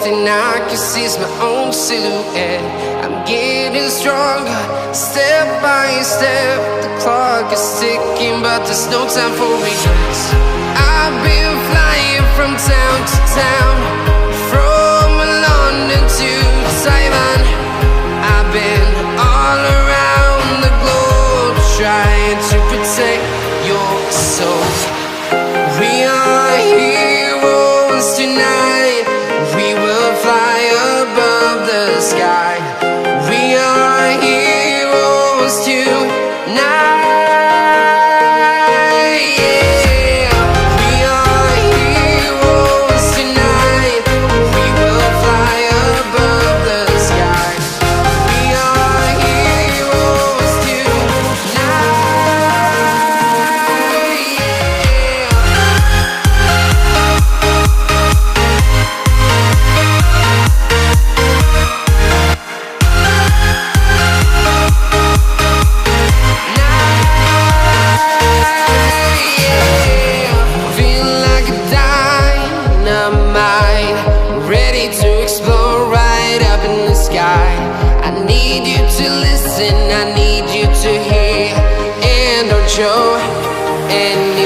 thing I can see is my own silhouette. I'm getting stronger, step by step. The clock is ticking, but there's no time for regrets. I've been flying from town to town, from London to Taiwan. I've been all around the globe, trying to protect your soul. We are heroes tonight. We will fly above the sky. We are heroes tonight. Yeah. We are heroes tonight. We will fly above the sky. We are heroes tonight. Feeling like a dynamite, ready to explode right up in the sky. I need you to listen, I need you to hear, and don't show any